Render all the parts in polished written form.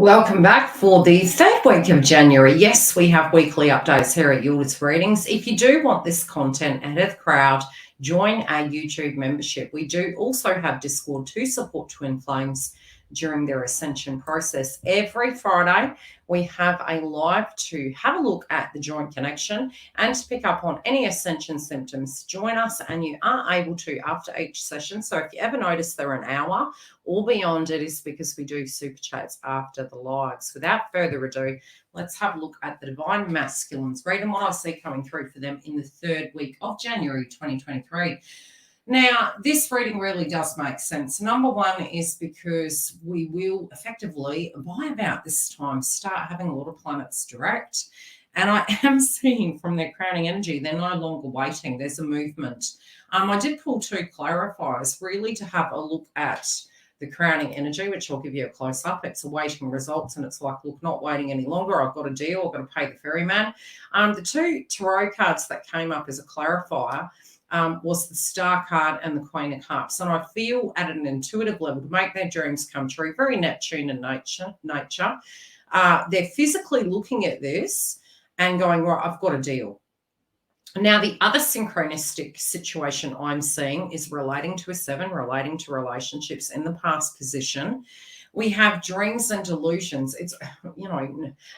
Welcome back for the third week of January. Yes, we have weekly updates here at Yildiz Readings. If you do want this content ahead of the crowd, join our YouTube membership. We do also have Discord to support twin flames during their ascension process. Every Friday, we have a live to have a look at the joint connection and to pick up on any ascension symptoms. Join us and you are able to after each session. So if you ever notice they're an hour or beyond, it is because we do super chats after the lives. Without further ado, let's have a look at the divine masculines. Read and what I see coming through for them in the third week of January 2023. Now, this reading really does make sense. Number one is because we will effectively, by about this time, start having a lot of planets direct. And I am seeing from their crowning energy, they're no longer waiting. There's a movement. I did pull two clarifiers really to have a look at the crowning energy, which I'll give you a close-up. It's awaiting results, and it's like, look, not waiting any longer. I've got a deal. I've got to pay the ferryman. The two tarot cards that came up as a clarifier was the Star card and the Queen of Cups. And I feel at an intuitive level to make their dreams come true, very Neptune in nature. They're physically looking at this and going, right, I've got a deal. Now, the other synchronistic situation I'm seeing is relating to a 7, relating to relationships in the past position. We have dreams and delusions. It's,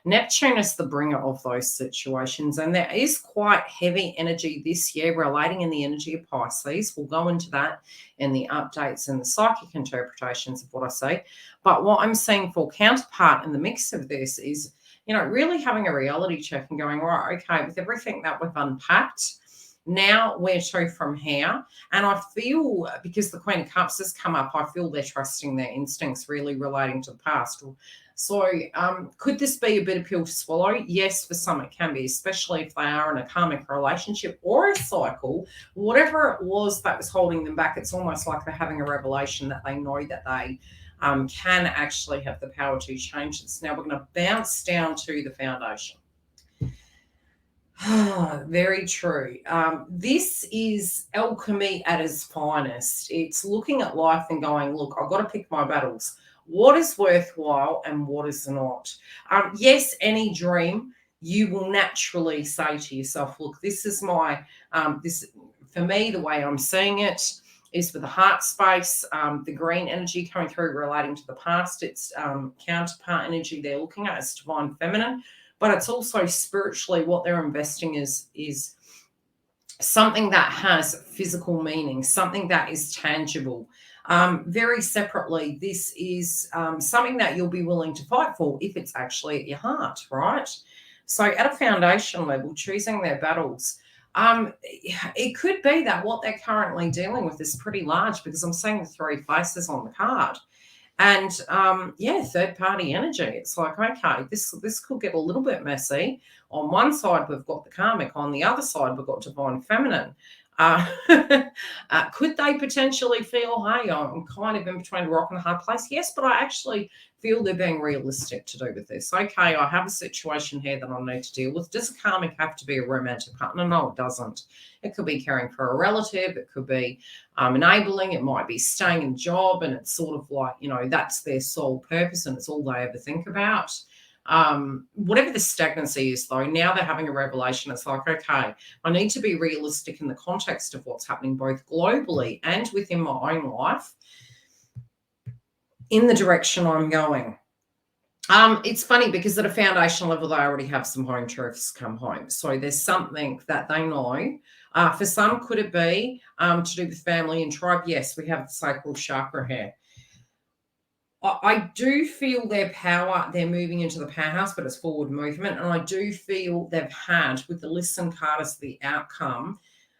Neptune is the bringer of those situations. And there is quite heavy energy this year relating in the energy of Pisces. We'll go into that in the updates and the psychic interpretations of what I say. But what I'm seeing for counterpart in the mix of this is, really having a reality check and going, right, okay, with everything that we've unpacked, now where to from here? And I feel, because the Queen of Cups has come up, I feel they're trusting their instincts, really relating to the past. So could this be a bitter pill to swallow? Yes, for some it can be, especially if they are in a karmic relationship or a cycle. Whatever it was that was holding them back, it's almost like they're having a revelation that they know that they can actually have the power to change this. Now we're going to bounce down to the foundation. Very true. This is alchemy at its finest. It's looking at life and going, look, I've got to pick my battles. What is worthwhile and what is not? Yes, any dream, you will naturally say to yourself, look, this is my, for me, the way I'm seeing it is with the heart space, the green energy coming through relating to the past. It's counterpart energy they're looking at. It's divine feminine. But it's also spiritually what they're investing is something that has physical meaning, something that is tangible. Very separately, this is something that you'll be willing to fight for if it's actually at your heart, right? So at a foundation level, choosing their battles, it could be that what they're currently dealing with is pretty large, because I'm seeing the 3 faces on the card. And third party energy. It's like, okay, this could get a little bit messy. On one side, we've got the karmic. On the other side, we've got divine feminine. Could they potentially feel, hey, I'm kind of in between a rock and a hard place? Yes, but I actually feel they're being realistic to do with this. Okay, I have a situation here that I need to deal with. Does a karmic have to be a romantic partner? No, it doesn't. It could be caring for a relative. It could be enabling. It might be staying in a job, and it's sort of like, that's their sole purpose and it's all they ever think about. Whatever the stagnancy is, though, now they're having a revelation. It's like, okay, I need to be realistic in the context of what's happening both globally and within my own life in the direction I'm going. It's funny because at a foundation level, they already have some home truths come home. So there's something that they know. For some, could it be to do with family and tribe? Yes, we have the sacral chakra here. I do feel their power, they're moving into the powerhouse, but it's forward movement. And I do feel they've had, with the listen card as the outcome,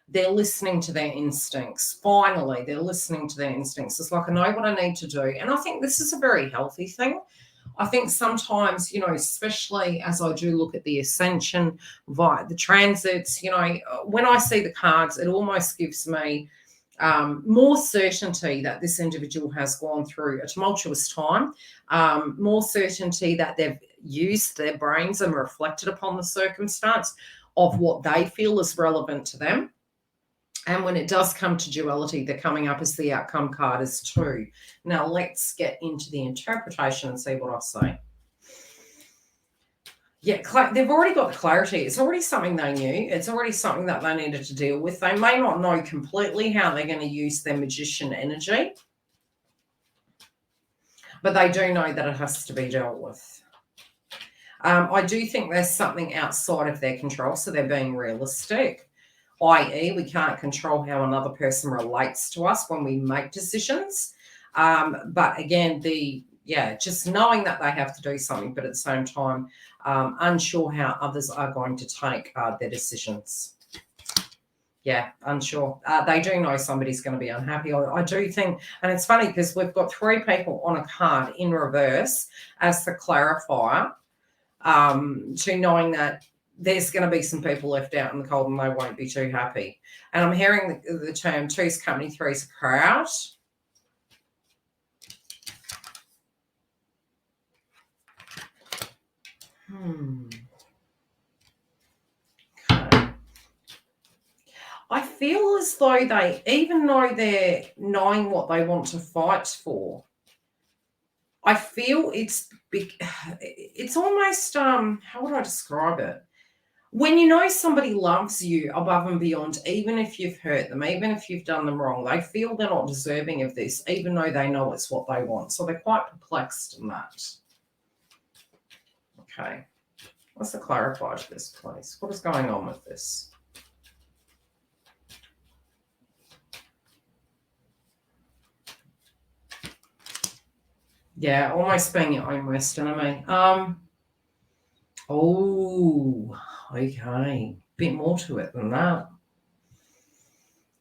they're listening to their instincts. Finally, they're listening to their instincts. It's like, I know what I need to do. And I think this is a very healthy thing. I think sometimes, especially as I do look at the ascension via the transits, when I see the cards, it almost gives me more certainty that this individual has gone through a tumultuous time, more certainty that they've used their brains and reflected upon the circumstance of what they feel is relevant to them. And when it does come to duality, they're coming up as the outcome card as 2. Now let's get into the interpretation and see what I say. Yeah, they've already got the clarity. It's already something they knew. It's already something that they needed to deal with. They may not know completely how they're going to use their magician energy, but they do know that it has to be dealt with. I do think there's something outside of their control, so they're being realistic, i.e. we can't control how another person relates to us when we make decisions. But again, just knowing that they have to do something, but at the same time, unsure how others are going to take their decisions. Yeah, unsure. They do know somebody's going to be unhappy. I do think, and it's funny because we've got 3 people on a card in reverse as the clarifier, to knowing that there's going to be some people left out in the cold and they won't be too happy. And I'm hearing the term 2's company, 3's a crowd. Okay. I feel as though they, even though they're knowing what they want to fight for, I feel it's almost, how would I describe it? When you know somebody loves you above and beyond, even if you've hurt them, even if you've done them wrong, they feel they're not deserving of this, even though they know it's what they want. So they're quite perplexed in that. Okay. Let's clarify this, please. What is going on with this? Yeah, almost being your own worst enemy. Oh, okay. Bit more to it than that.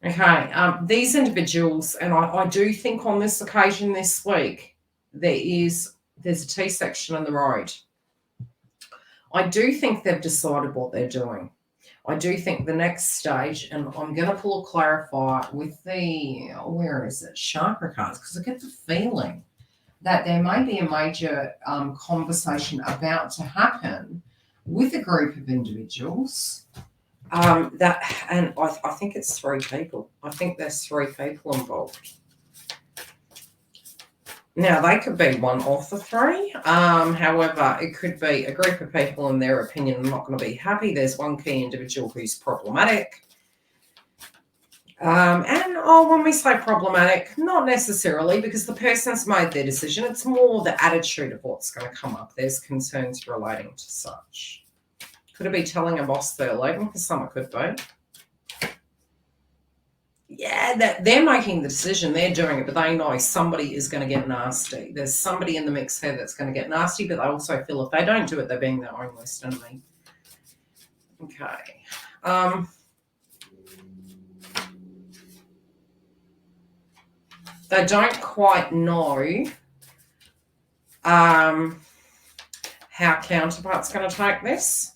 Okay, these individuals, and I do think on this occasion this week, there's a T-section in the road. I do think they've decided what they're doing. I do think the next stage, and I'm going to pull a clarifier with the, where is it, chakra cards, because I get the feeling that there may be a major conversation about to happen with a group of individuals. I think it's 3 people. I think there's 3 people involved. Now, they could be one of the 3. However, it could be a group of people, in their opinion, are not going to be happy. There's one key individual who's problematic. When we say problematic, not necessarily, because the person's made their decision. It's more the attitude of what's going to come up. There's concerns relating to such. Could it be telling a boss they're leaving? Because some it could be. Yeah, that they're making the decision, they're doing it, but they know somebody is going to get nasty. There's somebody in the mix here that's going to get nasty, but they also feel if they don't do it, they're being their own worst enemy. Okay. They don't quite know how counterpart's going to take this.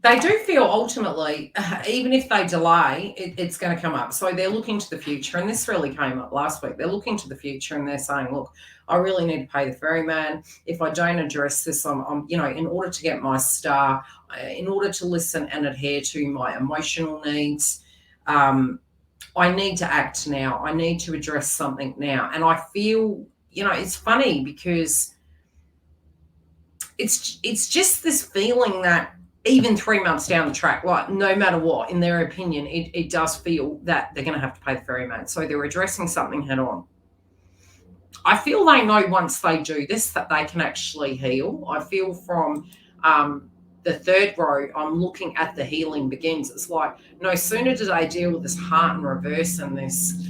They do feel ultimately, even if they delay, it's going to come up. So they're looking to the future, and this really came up last week. They're looking to the future, and they're saying, look, I really need to pay the ferryman. If I don't address this, I'm in order to get my star, in order to listen and adhere to my emotional needs, I need to act now. I need to address something now. And I feel, it's funny because it's just this feeling that even 3 months down the track, like no matter what, in their opinion, it does feel that they're going to have to pay the ferryman. So they're addressing something head on. I feel they know once they do this that they can actually heal. I feel from the 3rd row, I'm looking at the healing begins. It's like no sooner did I deal with this heart in reverse and this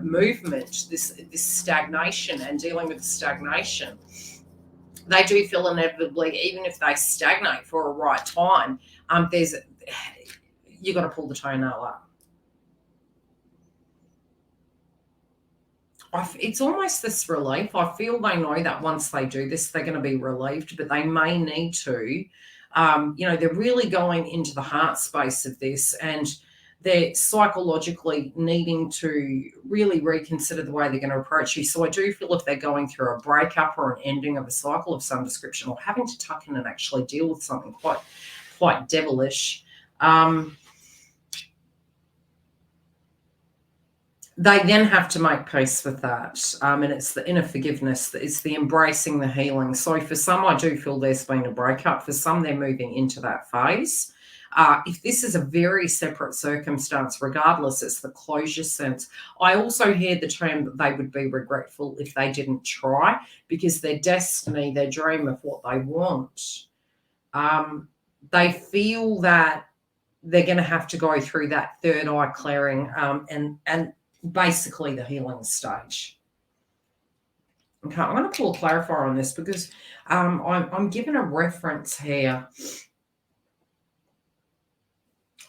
movement, this stagnation, and dealing with the stagnation, they do feel inevitably, even if they stagnate for a right time, you got to pull the toenail up. It's almost this relief. I feel they know that once they do this, they're going to be relieved, but they may need to. They're really going into the heart space of this, and they're psychologically needing to really reconsider the way they're going to approach you. So I do feel if they're going through a breakup or an ending of a cycle of some description, or having to tuck in and actually deal with something quite devilish, they then have to make peace with that. And it's the inner forgiveness, it's the embracing the healing. So for some, I do feel there's been a breakup. For some, they're moving into that phase. If this is a very separate circumstance, regardless, it's the closure sense. I also hear the term that they would be regretful if they didn't try, because their destiny, their dream of what they want, they feel that they're going to have to go through that third eye clearing and basically the healing stage. Okay, I'm going to pull a clarifier on this because I'm given a reference here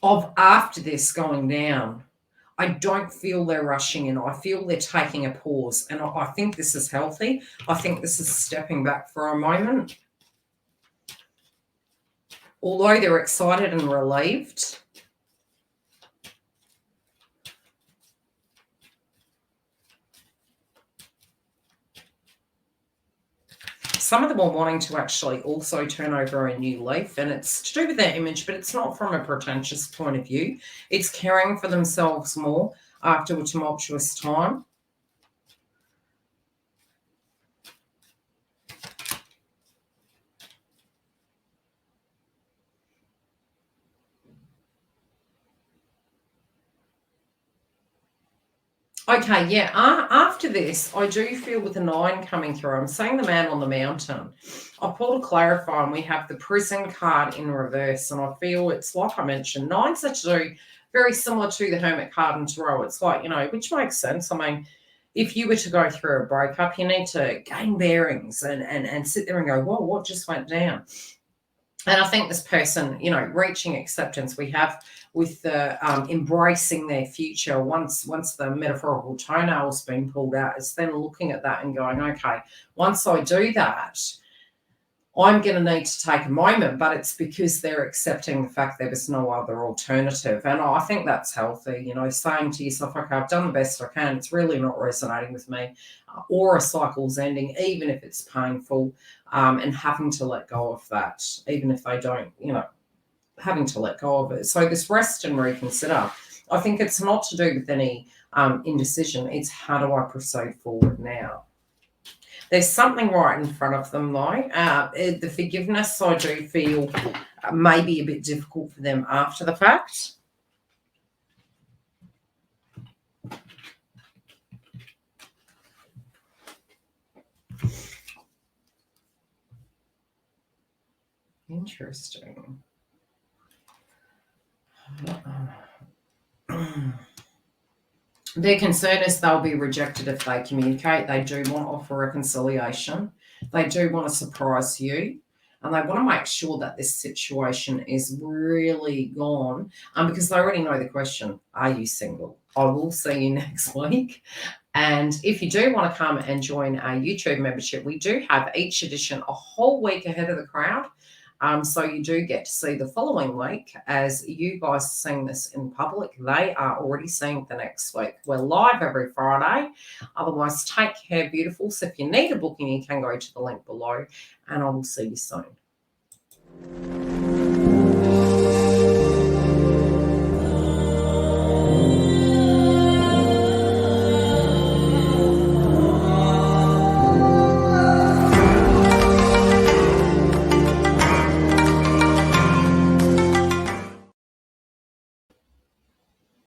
of after this going down. I don't feel they're rushing in. I feel they're taking a pause, and I think this is healthy. I think this is stepping back for a moment. Although they're excited and relieved, some of them are wanting to actually also turn over a new leaf, and it's to do with their image, but it's not from a pretentious point of view. It's caring for themselves more after a tumultuous time. Okay, yeah. After this, I do feel with the 9 coming through, I'm saying the man on the mountain. I pulled a clarify, and we have the prison card in reverse. And I feel it's like I mentioned, 9's actually very similar to the hermit card in tarot. It's like, which makes sense. I mean, if you were to go through a breakup, you need to gain bearings and sit there and go, whoa, what just went down? And I think this person, reaching acceptance, we have with the embracing their future. Once the metaphorical toenail's been pulled out, it's then looking at that and going, okay, once I do that, I'm going to need to take a moment, but it's because they're accepting the fact there was no other alternative. And I think that's healthy, saying to yourself, okay, I've done the best I can. It's really not resonating with me, or a cycle's ending, even if it's painful, and having to let go of that, even if they don't, having to let go of it. So this rest and reconsider, I think it's not to do with any indecision. It's how do I proceed forward now? There's something right in front of them, though. The forgiveness, I do feel, may be a bit difficult for them after the fact. Interesting. Their concern is they'll be rejected if they communicate. They do want to offer reconciliation. They do want to surprise you. And they want to make sure that this situation is really gone, because they already know the question, are you single? I will see you next week. And if you do want to come and join our YouTube membership, we do have each edition a whole week ahead of the crowd. So you do get to see the following week. As you guys are seeing this in public, they are already seeing the next week. We're live every Friday. Otherwise, take care, beautiful. So if you need a booking, you can go to the link below, and I will see you soon.